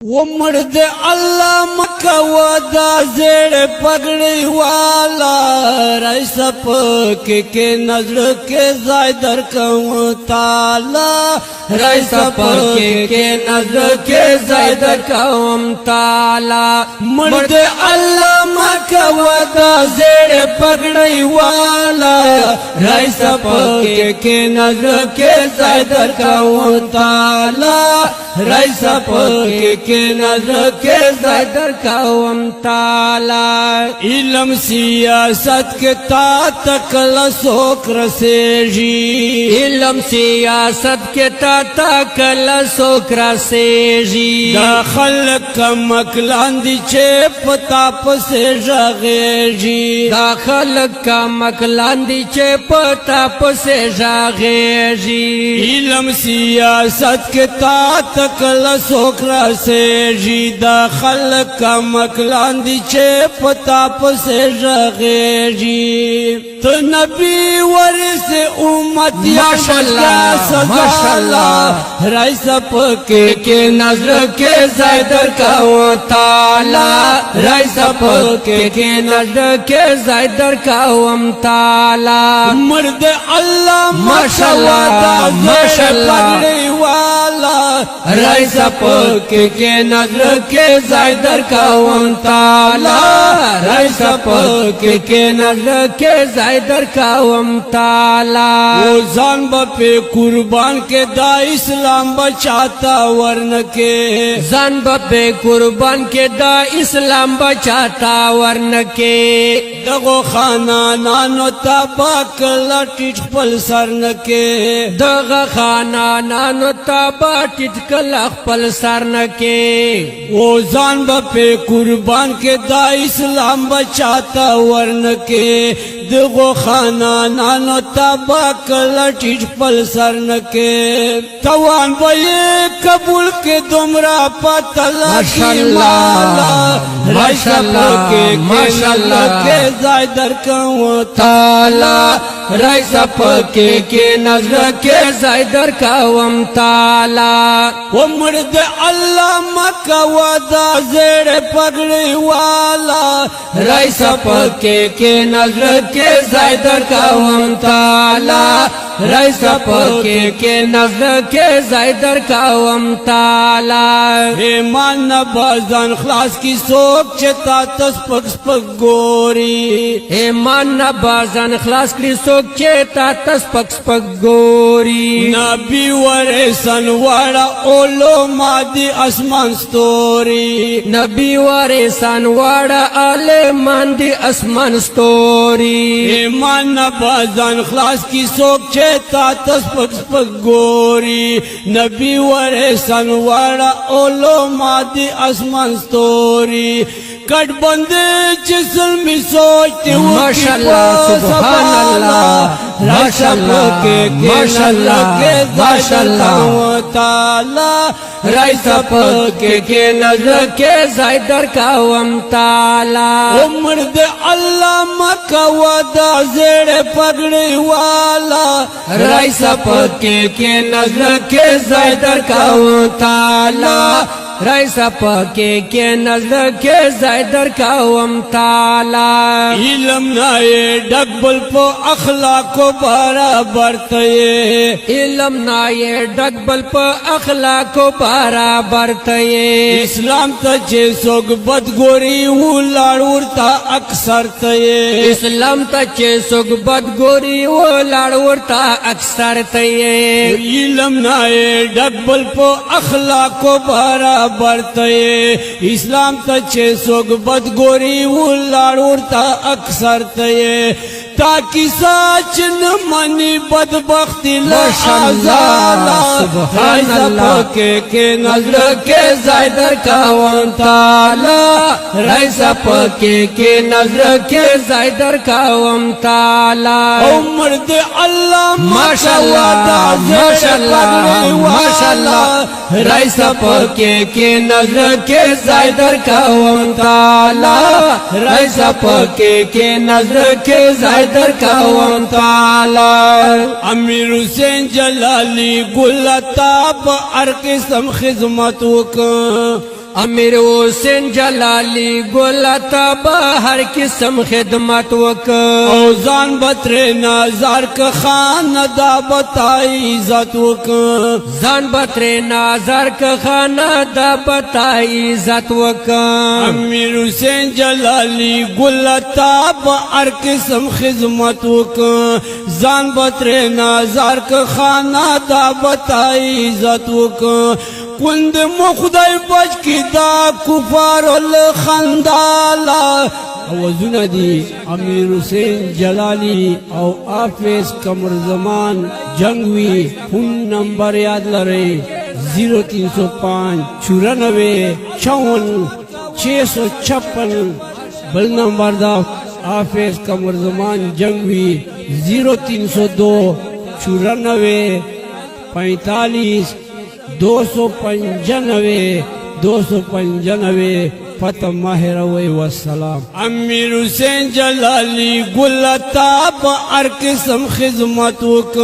ومرد الله مکه ودا زړ پګړی والا رئیس پکې کې نظر کې ځای در کوم تعالی رئیس پکې کې نظر کې ځای در کوم تعالی مرد الله مکه ودا زړ پګړی والا رئیس پکې کې نظر کې ځای در کوم تعالی رئیس پکې کے نظر کے زیدر قوم تعالی علم سیاست کے تا تکل سوک رسیجی علم سیاست کے تا تکل سوک رسیجی دا خلق مکلاندی چے پتا پسے جاغیجی دا خلق مکلاندی چے پتا پسے جاغیجی علم سیاست کے تا تکل سوک رسیجی دا خلق مکلان دی چے پتا پسے رغیجی تو نبی ورس امت ماشاءاللہ ماشاءاللہ رئیس پکے کے نظر کے زیدر کاؤ تعالی رئیس پکے کے نظر کے زیدر کاؤ تعالی مرد اللہ ماشاءاللہ ماشاءاللہ رئیس پکے کے نظر کے زیدر قوم تعالی رئیس پکے کے نظر کے زیدر قوم تعالی وہ زان بپے قربان کے دا اسلام بچاتا ورن کے زان بپے قربان کے دا اسلام بچاتا ورن کے دغو خانانانو تاباک لٹیٹ پل سرن کے دغو خانانانو تاباک پل سرن کے وہ زان بپے قربان کے دا اسلام بچاتا ورن کے دغو خانانانو تاباک لٹیٹ پل سرن کے توان بھئے قبول کے دمرا پتلا کی مالا ماشاءاللہ کے زائدر کوں تعالی رئیس پکے کے نظر کے زائدر قوم تعالی ومرد اللہ مکہ ودا زیر پگڑی والا رئیس پکے کے نظر کے زائدر قوم تعالی رئیس پکے کے نظر کے زائدر قوم تعالی ایمان نبازان خلاص کی سوک چتا تس پک سپک گوری ایمان نبازان خلاص کی سوک چتا تس پک سپک گوری نبی ورسن وارا اولو مادی اسمان ستوری نبی ورسن وارا علمان دی اسمان ستوری ایمان نبازان خلاص کی سوک چتا تس پک سپک گوری نبی ورسن وارا اولو مادی اسمان ستوری کٹ بندے جسل میں سوچتے ماشاءاللہ سبحان اللہ ماشاءاللہ کے ماشاءاللہ تعالی رئیس پکے کے نظر کے زیدر قوم تعالی مرد اللہ مکہ ودا زیر پگڑی والا رئیس پکے کے نظر کے زیدر قوم تعالی رئیس پکے کے نظر کے زیدر قوم تعالی علم نائے ڈگبل پو اخلاق برابر تیے علم نائے ڈگبل پو اخلاق برابر تیے اسلام تچے سوگ بدگوری وہ لاڑورتا اکثر تیے اسلام تچے سوگ بدگوری وہ لاڑورتا اکثر تیے علم نائے ڈگبل پو اخلاق برابر برتئے اسلام تچے سوگ بدگوری ولاڑورتا اکثر تئے تاکی ساچ نمانی بدبختی لعزالا رئیس پکے کے نظر کے زیدر قوم تعالی رئیس پکے کے نظر کے زیدر قوم تعالی مرد اللہ ماشاءاللہ ماشاءاللہ رئیس پکے کے نظر کے زیدر قوم تعالی رئیس پکے کے نظر کے زیدر قوم تعالی امیر حسین جلالی گلتاب ہر قسم خدمت وکا امیر حسین جلالی ګلتا به هر قسم خدمت وک او ځان بتر نظر ک خان دا بتای عزت وک ځان بتر نظر ک خانه دا بتای عزت وک امیر حسین جلالی ګلتا به هر قسم خدمت وک ځان بتر نظر ک خان دا بتای عزت وک کند مو خدای بچ کی دا کفار الخندالا اوزونه دي امیر حسین جلالی او حافظ قمر زمان جنگوی فون نمبر یاد لرئ 0305 94 54 656 بل نمبر دا حافظ قمر زمان جنگوی 0302 94 45 295 295 فتح ماهر وی والسلام امیر حسین جلالی گلتا با ہر قسم خدمت وک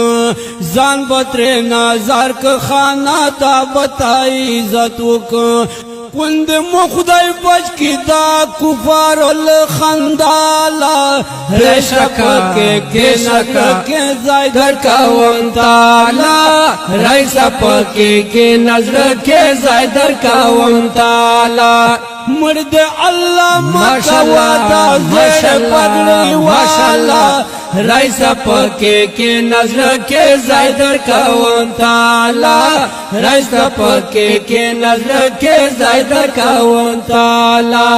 زان بتر نظر ک خانہ تا بتائی عزت وک کند مو خدای بچ کی دا کفار الخندالا رشکا کے نظر کے زائدر کا ونتالا رئیسا پاکی کے نظر کے زائدر کا ونتالا مرد اللہ مکوادا زیر پگلی والا رئیسا پاکی کے نظر کے زائدر کا ونتالا رئیسا پاکی کے نظر کے زائدر کا ونتالا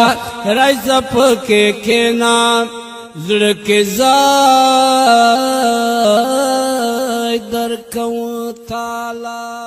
رئیسا پاکی کے نام زڑک زائدر کا ونتالا